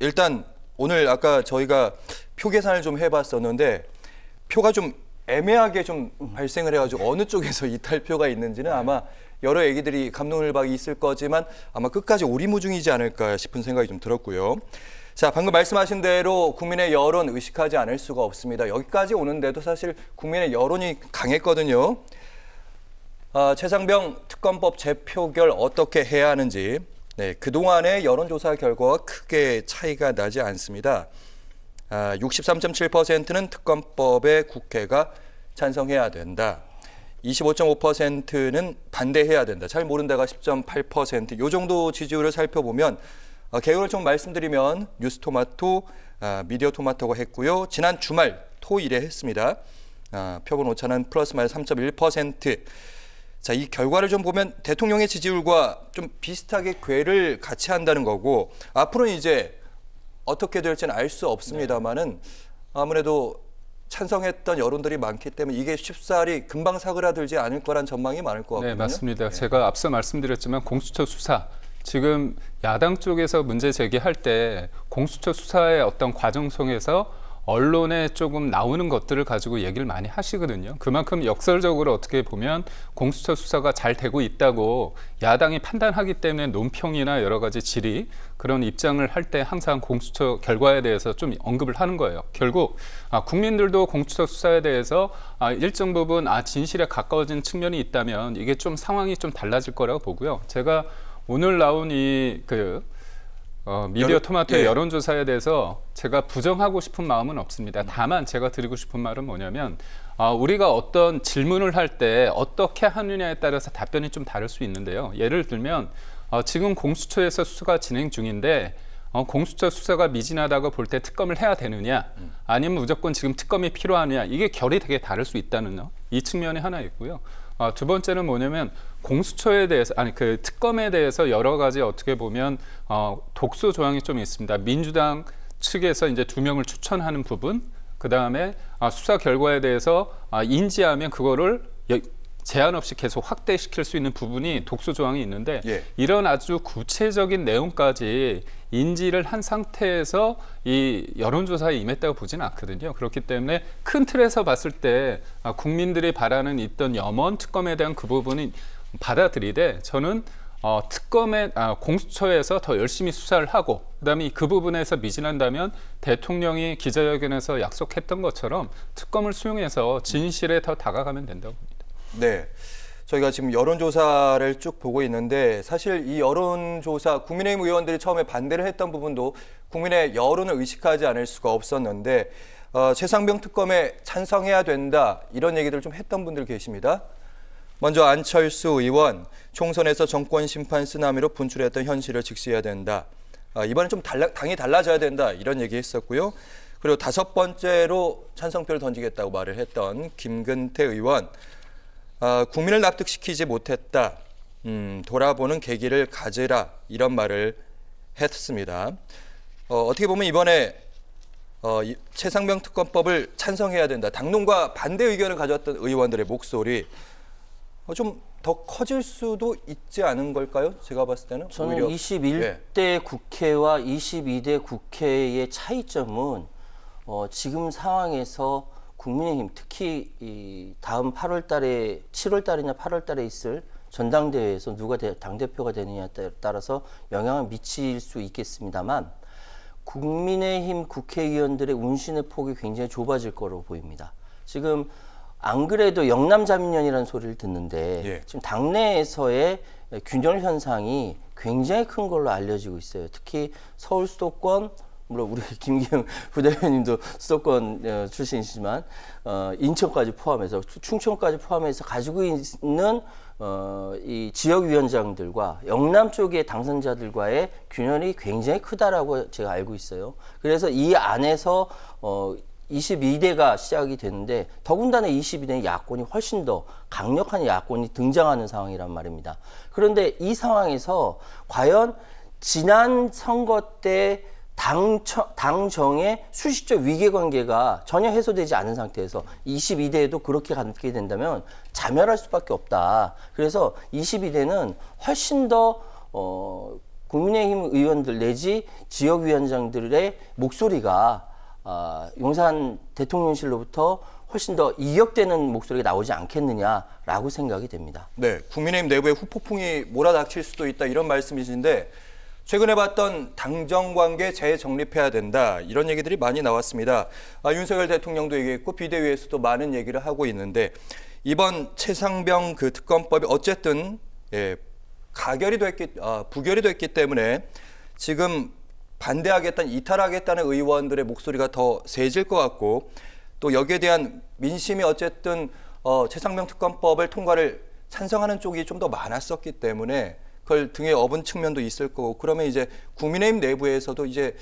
일단 오늘 아까 저희가 표 계산을 좀 해봤었는데 표가 좀 애매하게 좀 발생을 해가지고 어느 쪽에서 이탈표가 있는지는 아마 여러 얘기들이 감론을박이 있을 거지만 아마 끝까지 오리무중이지 않을까 싶은 생각이 좀 들었고요. 자, 방금 말씀하신 대로 국민의 여론 의식하지 않을 수가 없습니다. 여기까지 오는데도 사실 국민의 여론이 강했거든요. 최상병 특검법 재표결 어떻게 해야 하는지 네, 그동안의 여론조사 결과와 크게 차이가 나지 않습니다. 63.7%는 특검법에 국회가 찬성해야 된다. 25.5%는 반대해야 된다. 잘 모른다가 10.8%. 이 정도 지지율을 살펴보면 개요를 좀 말씀드리면 뉴스토마토, 미디어토마토가 했고요. 지난 주말 토일에 했습니다. 표본 오차는 플러스 마이너스 3.1%. 자, 이 결과를 좀 보면 대통령의 지지율과 좀 비슷하게 궤를 같이 한다는 거고 앞으로는 이제 어떻게 될지는 알 수 없습니다만은 아무래도 찬성했던 여론들이 많기 때문에 이게 쉽사리 금방 사그라들지 않을 거란 전망이 많을 것 같거든요. 네, 맞습니다. 제가 앞서 말씀드렸지만 공수처 수사 지금 야당 쪽에서 문제 제기할 때 공수처 수사의 어떤 과정 속에서 언론에 조금 나오는 것들을 가지고 얘기를 많이 하시거든요. 그만큼 역설적으로 어떻게 보면 공수처 수사가 잘 되고 있다고 야당이 판단하기 때문에 논평이나 여러 가지 질의 그런 입장을 할 때 항상 공수처 결과에 대해서 좀 언급을 하는 거예요. 결국 국민들도 공수처 수사에 대해서 일정 부분 진실에 가까워진 측면이 있다면 이게 좀 상황이 좀 달라질 거라고 보고요. 제가 오늘 나온 미디어 토마토의 여론조사에 대해서 제가 부정하고 싶은 마음은 없습니다. 다만 제가 드리고 싶은 말은 뭐냐면 우리가 어떤 질문을 할 때 어떻게 하느냐에 따라서 답변이 좀 다를 수 있는데요. 예를 들면 지금 공수처에서 수사가 진행 중인데 공수처 수사가 미진하다고 볼 때 특검을 해야 되느냐 아니면 무조건 지금 특검이 필요하느냐 이게 결이 되게 다를 수 있다는 이 측면이 하나 있고요. 두 번째는 뭐냐면 공수처에 대해서 그 특검에 대해서 여러 가지 어떻게 보면 독소 조항이 좀 있습니다. 민주당 측에서 이제 2명을 추천하는 부분, 그 다음에 수사 결과에 대해서 인지하면 그거를 제한 없이 계속 확대시킬 수 있는 부분이 독소 조항이 있는데 이런 아주 구체적인 내용까지 인지를 한 상태에서 이 여론조사에 임했다고 보지는 않거든요. 그렇기 때문에 큰 틀에서 봤을 때 국민들이 바라는 있던 염원 특검에 대한 그 부분이 받아들이되 저는 공수처에서 더 열심히 수사를 하고 그다음에 그 부분에서 미진한다면 대통령이 기자회견에서 약속했던 것처럼 특검을 수용해서 진실에 더 다가가면 된다고 봅니다. 네, 저희가 지금 여론조사를 쭉 보고 있는데 사실 이 여론조사 국민의힘 의원들이 처음에 반대를 했던 부분도 국민의 여론을 의식하지 않을 수가 없었는데 최상병 특검에 찬성해야 된다 이런 얘기들 좀 했던 분들 계십니다. 먼저 안철수 의원, 총선에서 정권 심판 쓰나미로 분출했던 현실을 직시해야 된다. 이번엔 좀 당이 달라져야 된다 이런 얘기 했었고요. 그리고 5번째로 찬성표를 던지겠다고 말을 했던 김근태 의원. 국민을 납득시키지 못했다. 돌아보는 계기를 가지라. 이런 말을 했습니다. 어떻게 보면 이번에 최상병 특검법을 찬성해야 된다. 당론과 반대 의견을 가졌던 의원들의 목소리 좀 더 커질 수도 있지 않은 걸까요? 제가 봤을 때는. 저는 오히려 21대 국회와 22대 국회의 차이점은 지금 상황에서 국민의힘 특히 다음 7월 달이나 8월 달에 있을 전당대회에서 누가 당대표가 되느냐에 따라서 영향을 미칠 수 있겠습니다만 국민의힘 국회의원들의 운신의 폭이 굉장히 좁아질 거로 보입니다. 지금 안 그래도 영남자민련이라는 소리를 듣는데 지금 당내에서의 균열 현상이 굉장히 큰 걸로 알려지고 있어요. 특히 서울 수도권 물론 우리 김기영 부대변인도 수도권 출신이시지만 인천까지 포함해서 충청까지 포함해서 가지고 있는 이 지역위원장들과 영남 쪽의 당선자들과의 균열이 굉장히 크다라고 제가 알고 있어요. 그래서 이 안에서 22대가 시작이 되는데 더군다나 22대는 야권이 훨씬 더 강력한 야권이 등장하는 상황이란 말입니다. 그런데 이 상황에서 과연 지난 선거 때 당정의 수식적 위계관계가 전혀 해소되지 않은 상태에서 22대에도 그렇게 가게 된다면 자멸할 수밖에 없다. 그래서 22대는 훨씬 더 국민의힘 의원들 내지 지역위원장들의 목소리가 용산 대통령실로부터 훨씬 더 이격되는 목소리가 나오지 않겠느냐라고 생각이 됩니다. 네, 국민의힘 내부에 후폭풍이 몰아닥칠 수도 있다 이런 말씀이신데 최근에 봤던 당정관계 재정립해야 된다 이런 얘기들이 많이 나왔습니다. 윤석열 대통령도 얘기했고 비대위에서도 많은 얘기를 하고 있는데 이번 최상병 그 특검법이 어쨌든 부결이 됐기 때문에 지금 반대하겠다는 이탈하겠다는 의원들의 목소리가 더 세질 것 같고 또 여기에 대한 민심이 어쨌든 최상병 특검법을 통과를 찬성하는 쪽이 좀 더 많았었기 때문에 그걸 등에 업은 측면도 있을 거고 그러면 이제 국민의힘 내부에서도 이제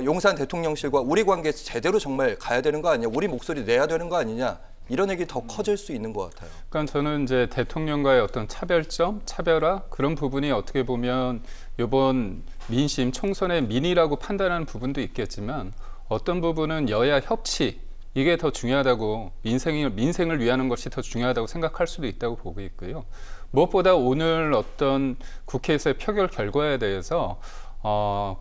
용산 대통령실과 우리 관계 제대로 정말 가야 되는 거 아니냐, 우리 목소리 내야 되는 거 아니냐 이런 얘기 더 커질 수 있는 것 같아요. 그러니까 저는 이제 대통령과의 어떤 차별점, 차별화 그런 부분이 어떻게 보면 이번 민심 총선의 민의라고 판단하는 부분도 있겠지만 어떤 부분은 여야 협치 이게 더 중요하다고 민생을 위하는 것이 더 중요하다고 생각할 수도 있다고 보고 있고요. 무엇보다 오늘 어떤 국회에서의 표결 결과에 대해서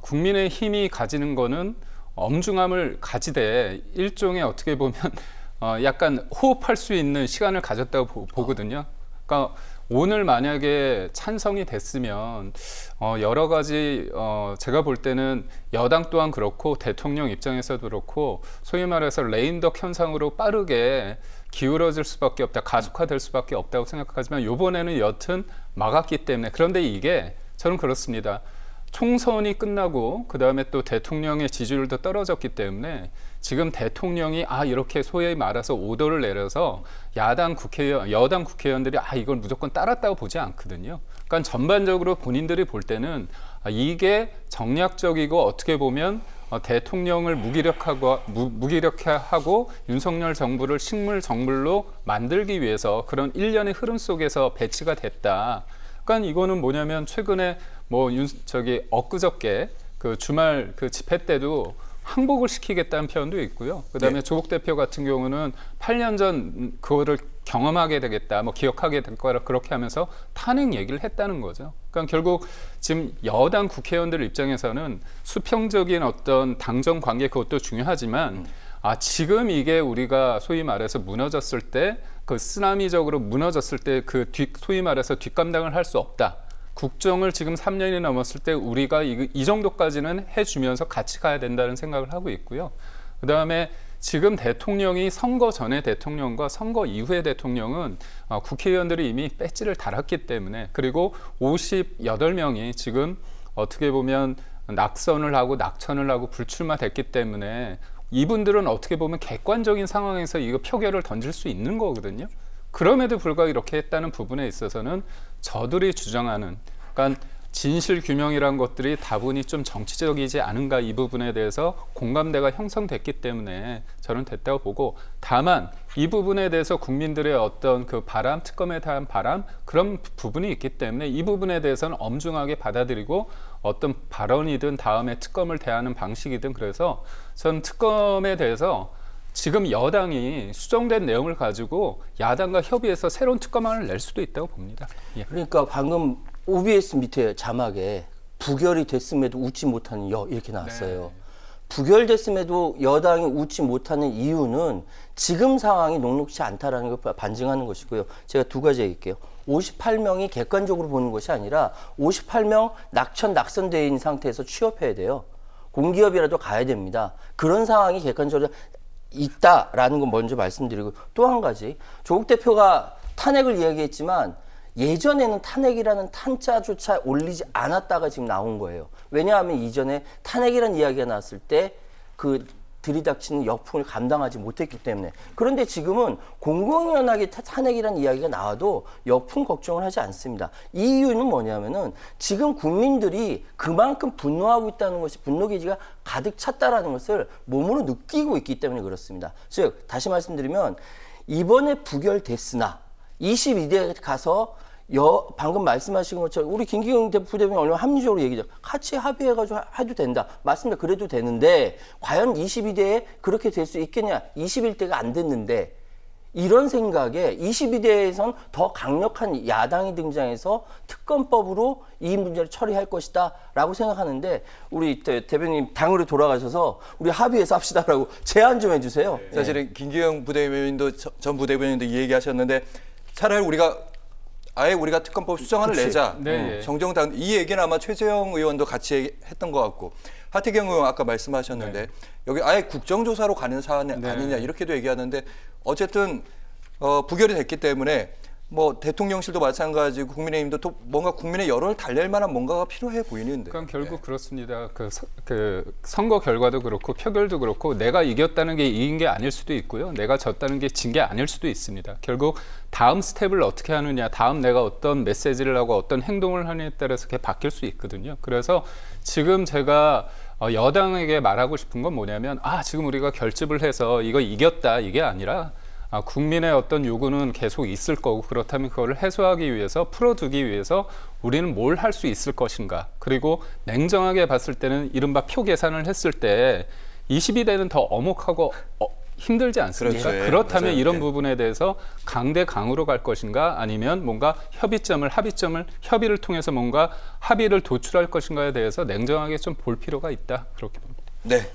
국민의 힘이 가지는 거는 엄중함을 가지되 일종의 어떻게 보면 약간 호흡할 수 있는 시간을 가졌다고 보거든요. 그러니까 오늘 만약에 찬성이 됐으면 여러 가지 제가 볼 때는 여당 또한 그렇고 대통령 입장에서도 그렇고 소위 말해서 레임덕 현상으로 빠르게 기울어질 수밖에 없다, 가속화될 수밖에 없다고 생각하지만 이번에는 여튼 막았기 때문에 그런데 이게 저는 그렇습니다. 총선이 끝나고 그다음에 또 대통령의 지지율도 떨어졌기 때문에 지금 대통령이 이렇게 소위 말해서 오더를 내려서 여당 국회의원들이 이걸 무조건 따랐다고 보지 않거든요. 그러니까 전반적으로 본인들이 볼 때는 이게 정략적이고 어떻게 보면 대통령을 무기력하고 윤석열 정부를 식물 정물로 만들기 위해서 그런 일련의 흐름 속에서 배치가 됐다. 그러니까 이거는 뭐냐면 최근에 엊그저께 그 주말 그 집회 때도 항복을 시키겠다는 표현도 있고요. 그다음에 네. 조국 대표 같은 경우는 8년 전 그거를 경험하게 되겠다, 기억하게 될 거라 그렇게 하면서 탄핵 얘기를 했다는 거죠. 그러니까 결국 지금 여당 국회의원들 입장에서는 수평적인 어떤 당정 관계 그것도 중요하지만 지금 이게 우리가 소위 말해서 무너졌을 때 그 쓰나미적으로 무너졌을 때 소위 말해서 뒷감당을 할 수 없다. 국정을 지금 3년이 넘었을 때 우리가 이 정도까지는 해주면서 같이 가야 된다는 생각을 하고 있고요. 그다음에 지금 대통령이 선거 전의 대통령과 선거 이후의 대통령은 국회의원들이 이미 배지를 달았기 때문에 그리고 58명이 지금 어떻게 보면 낙선을 하고 낙천을 하고 불출마됐기 때문에 이분들은 어떻게 보면 객관적인 상황에서 이거 표결을 던질 수 있는 거거든요. 그럼에도 불구하고 이렇게 했다는 부분에 있어서는 저들이 주장하는 그러니까 진실 규명이란 것들이 다분히 좀 정치적이지 않은가 이 부분에 대해서 공감대가 형성됐기 때문에 저는 됐다고 보고 다만 이 부분에 대해서 국민들의 어떤 그 바람, 특검에 대한 바람 그런 부분이 있기 때문에 이 부분에 대해서는 엄중하게 받아들이고 어떤 발언이든 다음에 특검을 대하는 방식이든 그래서 전 특검에 대해서 지금 여당이 수정된 내용을 가지고 야당과 협의해서 새로운 특검안을 낼 수도 있다고 봅니다. 예. 그러니까 방금 OBS 밑에 자막에 부결이 됐음에도 웃지 못하는 이렇게 나왔어요. 네. 부결됐음에도 여당이 웃지 못하는 이유는 지금 상황이 녹록치 않다라는 걸 반증하는 것이고요. 제가 두 가지 얘기할게요. 58명이 객관적으로 보는 것이 아니라 58명 낙선되어 있는 상태에서 취업해야 돼요. 공기업이라도 가야 됩니다. 그런 상황이 객관적으로 있다라는 건 먼저 말씀드리고 또 한 가지 조국 대표가 탄핵을 이야기했지만 예전에는 탄핵이라는 탄자조차 올리지 않았다가 지금 나온 거예요. 왜냐하면 이전에 탄핵이라는 이야기가 나왔을 때 그 들이닥치는 역풍을 감당하지 못했기 때문에. 그런데 지금은 공공연하게 탄핵이라는 이야기가 나와도 역풍 걱정을 하지 않습니다. 이 이유는 뭐냐면은 지금 국민들이 그만큼 분노하고 있다는 것이 분노 기지가 가득 찼다라는 것을 몸으로 느끼고 있기 때문에 그렇습니다. 즉 다시 말씀드리면 이번에 부결됐으나 22대에 가서 방금 말씀하신 것처럼 우리 김기경 부대변인 얼마나 합리적으로 얘기죠. 같이 합의해가지고 해도 된다. 맞습니다. 그래도 되는데 과연 22대에 그렇게 될 수 있겠냐. 21대가 안 됐는데 이런 생각에 22대에선 더 강력한 야당이 등장해서 특검법으로 이 문제를 처리할 것이다 라고 생각하는데 우리 대변인 당으로 돌아가셔서 우리 합의해서 합시다라고 제안 좀 해주세요. 사실은 김기영 부대변인도 전 부대변인도 이 얘기하셨는데 차라리 우리가 특검법 수정안을 내자. 네. 정정당 이 얘기는 아마 최재형 의원도 같이 했던 것 같고 하태경 의원 아까 말씀하셨는데 여기 아예 국정조사로 가는 사안 아니냐 이렇게도 얘기하는데 어쨌든 부결이 됐기 때문에 뭐 대통령실도 마찬가지고 국민의힘도 또 뭔가 국민의 여론을 달랠 만한 뭔가가 필요해 보이는데. 그러니까 결국 그렇습니다. 그 선거 결과도 그렇고 표결도 그렇고 내가 이겼다는 게 이긴 게 아닐 수도 있고요. 내가 졌다는 게 진 게 아닐 수도 있습니다. 결국 다음 스텝을 어떻게 하느냐, 다음 내가 어떤 메시지를 하고 어떤 행동을 하느냐에 따라서 그게 바뀔 수 있거든요. 그래서 지금 제가 여당에게 말하고 싶은 건 뭐냐면 지금 우리가 결집을 해서 이거 이겼다 이게 아니라 국민의 어떤 요구는 계속 있을 거고 그렇다면 그거를 해소하기 위해서 풀어두기 위해서 우리는 뭘 할 수 있을 것인가. 그리고 냉정하게 봤을 때는 이른바 표 계산을 했을 때 22대는 더 엄혹하고 힘들지 않습니까? 그렇죠. 그렇다면 맞아요. 이런 부분에 대해서 강대 강으로 갈 것인가 아니면 뭔가 협의를 통해서 뭔가 합의를 도출할 것인가에 대해서 냉정하게 좀 볼 필요가 있다. 그렇게 봅니다. 네.